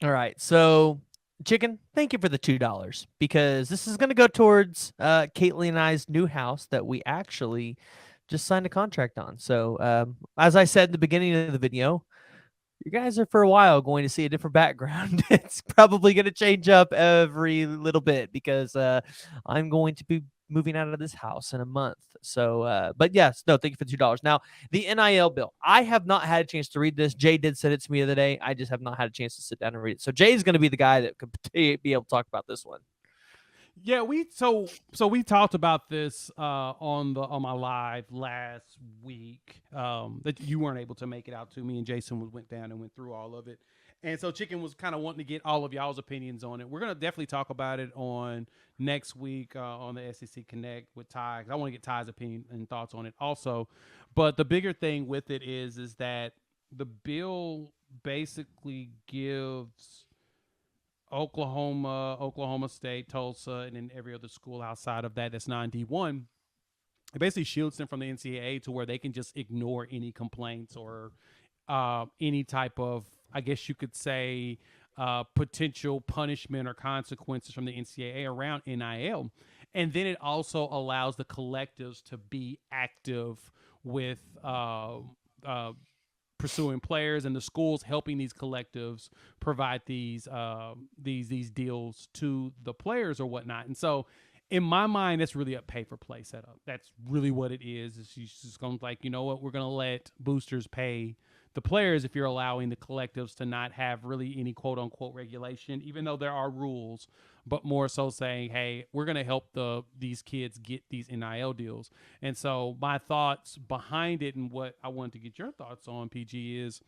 All right. So, Chicken, thank you for the $2 because this is going to go towards Caitlin and I's new house that we actually just signed a contract on. So, as I said in the beginning of the video, you guys are for a while going to see a different background. It's probably going to change up every little bit because I'm going to be moving out of this house in a month. So, but yes, no, thank you for the $2. Now, the NIL bill. I have not had a chance to read this. Jay did send it to me the other day. I just have not had a chance to sit down and read it. So Jay's going to be the guy that could be able to talk about this one. Yeah, we talked about this on my live last week. That you weren't able to make it out to me, and Jason went down and went through all of it. And so Chicken was kind of wanting to get all of y'all's opinions on it. We're gonna definitely talk about it on next week on the SEC Connect with Ty. 'Cause I want to get Ty's opinion and thoughts on it also. But the bigger thing with it is that the bill basically gives Oklahoma, Oklahoma State, Tulsa, and then every other school outside of that's non D1. It basically shields them from the NCAA to where they can just ignore any complaints or any type of, I guess you could say, potential punishment or consequences from the NCAA around NIL. And then it also allows the collectives to be active with pursuing players and the schools helping these collectives provide these deals to the players or whatnot. And so in my mind, that's really a pay for play setup. That's really what it is. It's just going to like, you know what, we're going to let boosters pay the players if you're allowing the collectives to not have really any quote unquote regulation, even though there are rules, but more so saying, hey, we're going to help these kids get these NIL deals. And so my thoughts behind it and what I wanted to get your thoughts on, PG, is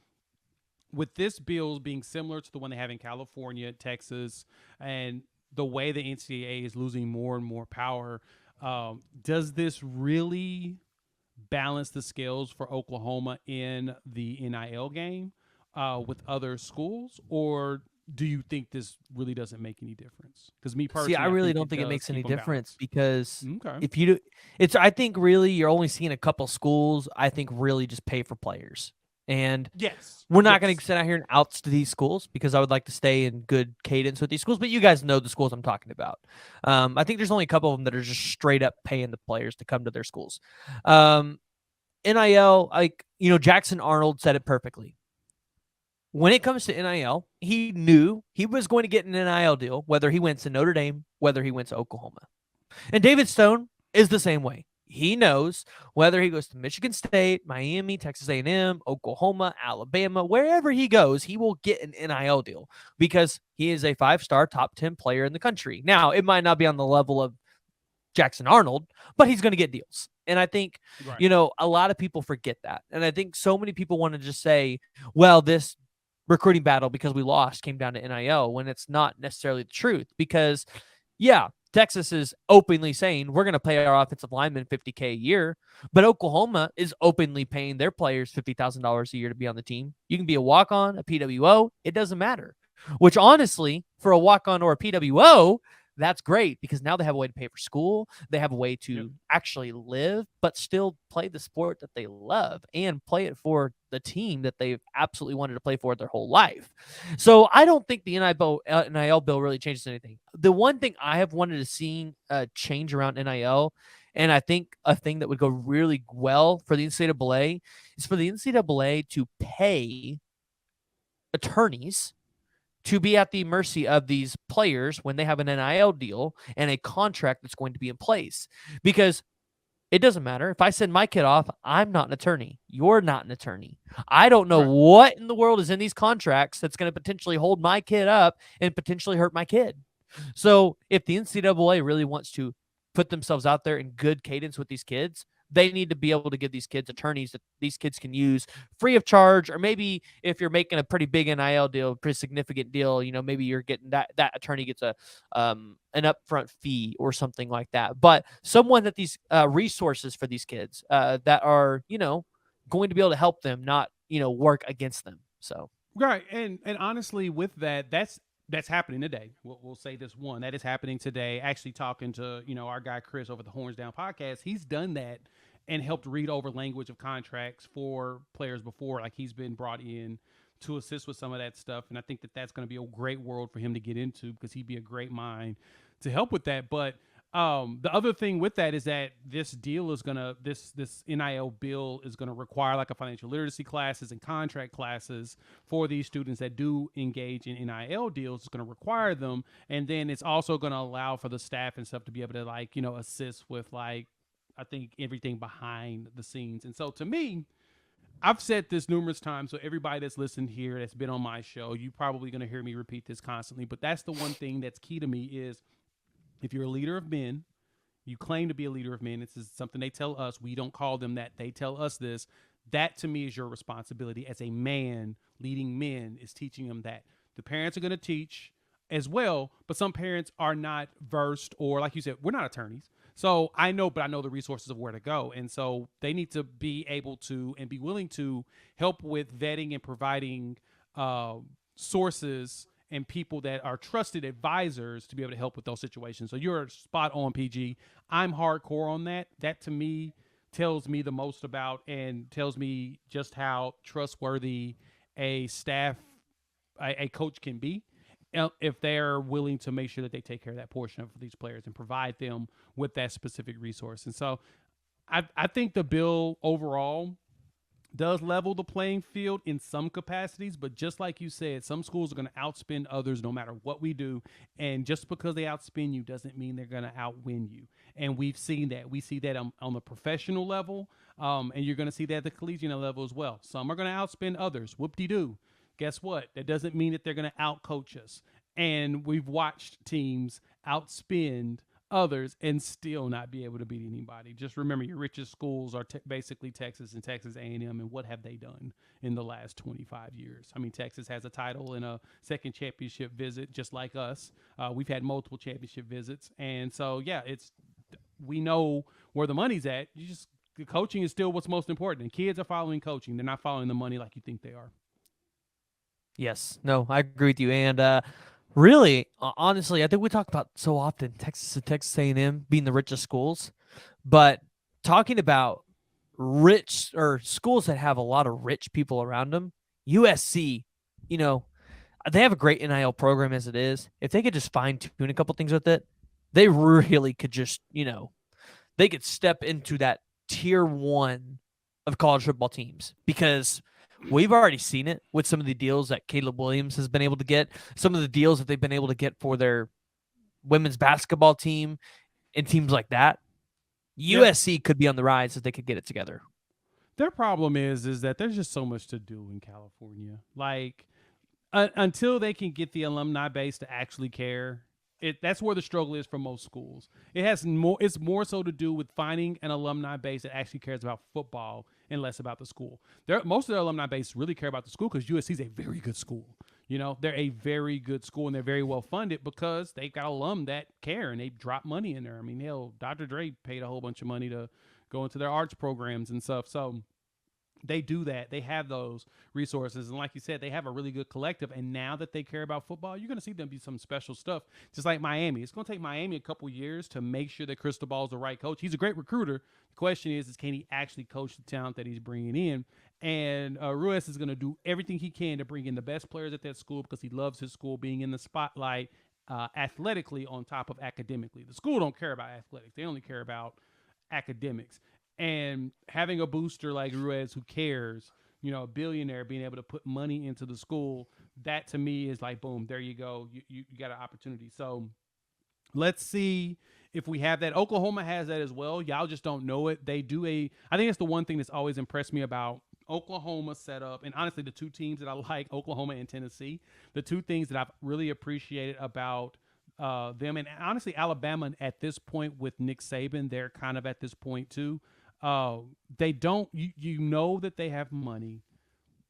with this bill being similar to the one they have in California, Texas, and the way the NCAA is losing more and more power, does this really balance the scales for Oklahoma in the NIL game with other schools, or do you think this really doesn't make any difference? Because me See, I personally, I really think don't it think it does makes any keep them difference balanced. because Okay. if you do, it's I think really you're only seeing a couple schools. I think really just pay for players, and Yes. we're not going to Yes. sit out here and outs to these schools because I would like to stay in good cadence with these schools. But you guys know the schools I'm talking about. I think there's only a couple of them that are just straight up paying the players to come to their schools. Um, NIL, like Jackson Arnold said it perfectly. When it comes to NIL, he knew he was going to get an NIL deal, whether he went to Notre Dame, whether he went to Oklahoma. And David Stone is the same way. He knows whether he goes to Michigan State, Miami, Texas A&M, Oklahoma, Alabama, wherever he goes, he will get an NIL deal because he is a 5-star top 10 player in the country. Now, it might not be on the level of Jackson Arnold, but he's going to get deals. And I think, Right. a lot of people forget that. And I think so many people want to just say, well, this recruiting battle because we lost came down to NIL when it's not necessarily the truth. Because, yeah, Texas is openly saying we're going to pay our offensive linemen $50K a year, but Oklahoma is openly paying their players $50,000 a year to be on the team. You can be a walk on, a PWO, it doesn't matter. Which honestly, for a walk on or a PWO, that's great because now they have a way to pay for school. They have a way Yep. to actually live, but still play the sport that they love and play it for the team that they've absolutely wanted to play for their whole life. So I don't think the NIL bill really changes anything. The one thing I have wanted to see change around NIL, and I think a thing that would go really well for the NCAA is for the NCAA to pay attorneys to be at the mercy of these players when they have an NIL deal and a contract that's going to be in place. Because it doesn't matter. If I send my kid off, I'm not an attorney. You're not an attorney. I don't know Right. what in the world is in these contracts that's going to potentially hold my kid up and potentially hurt my kid. So if the NCAA really wants to put themselves out there in good cadence with these kids, they need to be able to give these kids attorneys that these kids can use free of charge, or maybe if you're making a pretty big NIL deal, pretty significant deal, maybe you're getting that attorney gets an upfront fee or something like that. But someone that these resources for these kids that are going to be able to help them, not work against them. So Right. And honestly, with that, that's happening today. We'll say this one that is happening today. Actually, talking to our guy Chris over the Horns Down podcast, he's done that and helped read over language of contracts for players before. Like he's been brought in to assist with some of that stuff. And I think that that's going to be a great world for him to get into because he'd be a great mind to help with that. But the other thing with that is that this deal is gonna this NIL bill is gonna require like a financial literacy classes and contract classes for these students that do engage in NIL deals. It's gonna require them, and then it's also gonna allow for the staff and stuff to be able to like assist with like I think everything behind the scenes. And so to me, I've said this numerous times, so everybody that's listened here that's been on my show, you probably going to hear me repeat this constantly, but that's the one thing that's key to me is if you're a leader of men, you claim to be a leader of men, this is something they tell us, we don't call them that, they tell us this, that to me is your responsibility as a man leading men is teaching them that. The parents are going to teach as well, but some parents are not versed or like you said, we're not attorneys. So I know, but I know the resources of where to go. And so they need to be able to and be willing to help with vetting and providing sources and people that are trusted advisors to be able to help with those situations. So you're spot on, PG. I'm hardcore on that. That to me tells me the most about and tells me just how trustworthy a staff, a coach can be if they're willing to make sure that they take care of that portion of these players and provide them with that specific resource. And so I think the bill overall does level the playing field in some capacities, but just like you said, some schools are going to outspend others no matter what we do. And just because they outspend you doesn't mean they're going to outwin you. And we've seen that. We see that on the professional level, and you're going to see that at the collegiate level as well. Some are going to outspend others. Whoop-de-doo. Guess what? That doesn't mean that they're going to outcoach us. And we've watched teams outspend others and still not be able to beat anybody. Just remember, your richest schools are basically Texas and Texas A&M, and what have they done in the last 25 years? I mean, Texas has a title and a second championship visit, just like us. We've had multiple championship visits, and so yeah, we know where the money's at. The coaching is still what's most important, and kids are following coaching. They're not following the money like you think they are. Yes, no, I agree with you. And really, honestly, I think we talk about so often Texas and Texas A&M being the richest schools, but talking about rich or schools that have a lot of rich people around them, USC, they have a great NIL program as it is. If they could just fine tune a couple things with it, they really could just, they could step into that tier one of college football teams because we've already seen it with some of the deals that Caleb Williams has been able to get, some of the deals that they've been able to get for their women's basketball team and teams like that. USC could be on the rise if they could get it together. Their problem is that there's just so much to do in California. Like until they can get the alumni base to actually care, that's where the struggle is for most schools. It's more so to do with finding an alumni base that actually cares about football and less about the school. Most of their alumni base really care about the school because USC is a very good school. They're a very good school and they're very well funded because they've got alum that care and they drop money in there. I mean, hell, Dr. Dre paid a whole bunch of money to go into their arts programs and stuff. So they do that. They have those resources. And like you said, they have a really good collective. And now that they care about football, you're going to see them do some special stuff, just like Miami. It's going to take Miami a couple years to make sure that Cristobal is the right coach. He's a great recruiter. The question is can he actually coach the talent that he's bringing in? And Ruiz is going to do everything he can to bring in the best players at that school because he loves his school being in the spotlight athletically on top of academically. The school don't care about athletics. They only care about academics. And having a booster like Ruiz who cares, a billionaire being able to put money into the school, that to me is like, boom, there you go. You got an opportunity. So let's see if we have that. Oklahoma has that as well. Y'all just don't know it. I think that's the one thing that's always impressed me about Oklahoma setup. And honestly, the two teams that I like, Oklahoma and Tennessee, the two things that I've really appreciated about them. And honestly, Alabama at this point with Nick Saban, they're kind of at this point too. They don't, know that they have money,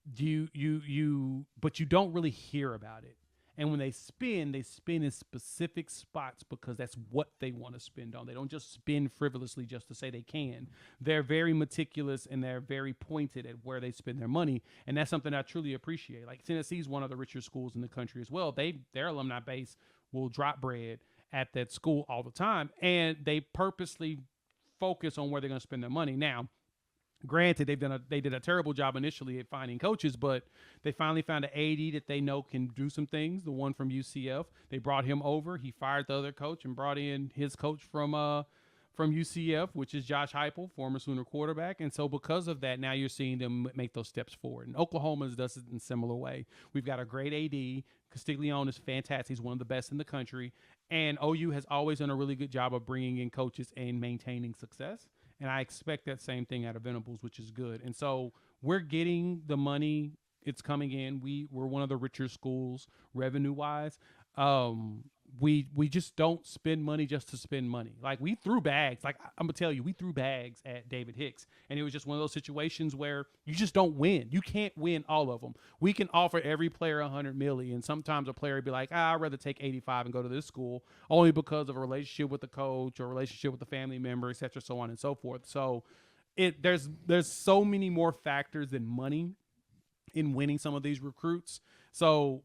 but you don't really hear about it. And when they spend in specific spots because that's what they want to spend on. They don't just spend frivolously just to say they can. They're very meticulous and they're very pointed at where they spend their money. And that's something I truly appreciate. Like Tennessee is one of the richer schools in the country as well. Their alumni base will drop bread at that school all the time. And they purposely focus on where they're going to spend their money. Now, Granted, they did a terrible job initially at finding coaches, but they finally found an AD that they know can do some things. The one from UCF, they brought him over. He fired the other coach and brought in his coach from UCF, which is Josh Heupel, former Sooner quarterback. And so because of that, now you're seeing them make those steps forward. And Oklahoma does it in a similar way. We've got a great AD. Castiglione is fantastic. He's one of the best in the country. And OU has always done a really good job of bringing in coaches and maintaining success. And I expect that same thing out of Venables, which is good. And so we're getting the money. It's coming in. We're one of the richer schools revenue-wise. We just don't spend money just to spend money. Like, we threw bags. Like, I'm gonna tell you, we threw bags at David Hicks, and it was just one of those situations where you just don't win. You can't win all of them. We can offer every player $100 million. Sometimes a player would be like, I'd rather take 85 and go to this school, only because of a relationship with the coach or relationship with the family member, et cetera, so on and so forth. So there's so many more factors than money in winning some of these recruits. So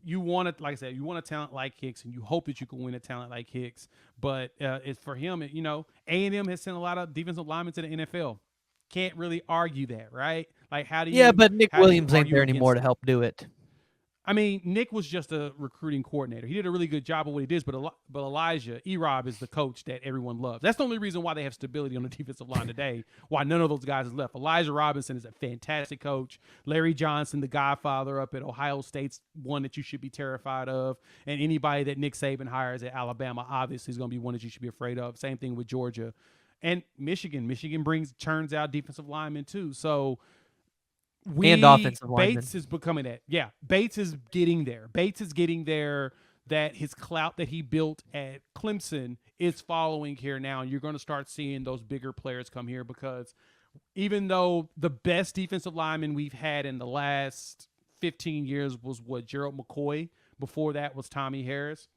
you want to, like I said, you want a talent like Hicks, and you hope that you can win a talent like Hicks. But it's for him, A&M has sent a lot of defensive linemen to the NFL. Can't really argue that, right? Like, how do you? Yeah, but Nick Williams ain't there anymore to it? help do it. I mean, Nick was just a recruiting coordinator. He did a really good job of what he did, but Elijah Erob is the coach that everyone loves. That's the only reason why they have stability on the defensive line today, why none of those guys is left. Elijah Robinson is a fantastic coach. Larry Johnson, the godfather up at Ohio State's one that you should be terrified of. And anybody that Nick Saban hires at Alabama obviously is going to be one that you should be afraid of. Same thing with Georgia. And Michigan. Michigan churns out defensive linemen too. So and offensive linemen. Bates is becoming that. Yeah, Bates is getting there. Bates is getting there, that his clout that he built at Clemson is following here now, and you're going to start seeing those bigger players come here, because even though the best defensive lineman we've had in the last 15 years was Gerald McCoy, before that was Tommy Harris,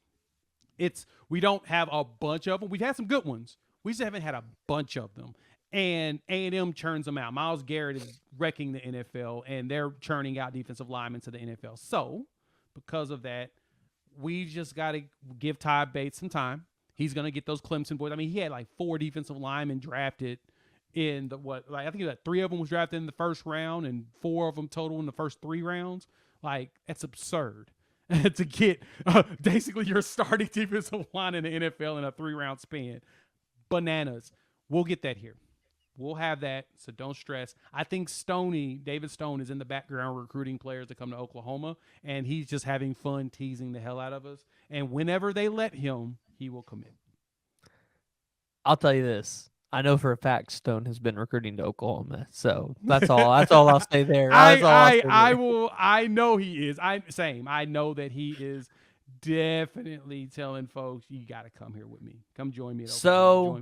we don't have a bunch of them. We've had some good ones. We just haven't had a bunch of them. And A&M churns them out. Myles Garrett is wrecking the NFL, and they're churning out defensive linemen to the NFL. So, because of that, we just got to give Todd Bates some time. He's going to get those Clemson boys. I mean, he had like 4 defensive linemen drafted in I think like 3 of them was drafted in the first round, and 4 of them total in the first 3 rounds. Like, that's absurd to get basically your starting defensive line in the NFL in a 3-round span. Bananas. We'll get that here. We'll have that, so don't stress. I think David Stone, is in the background recruiting players to come to Oklahoma, and he's just having fun teasing the hell out of us. And whenever they let him, he will commit. I'll tell you this. I know for a fact Stone has been recruiting to Oklahoma, so that's all. That's all I'll say there. I know he is. I know that he is definitely telling folks, you got to come here with me. Come join me at Oklahoma. So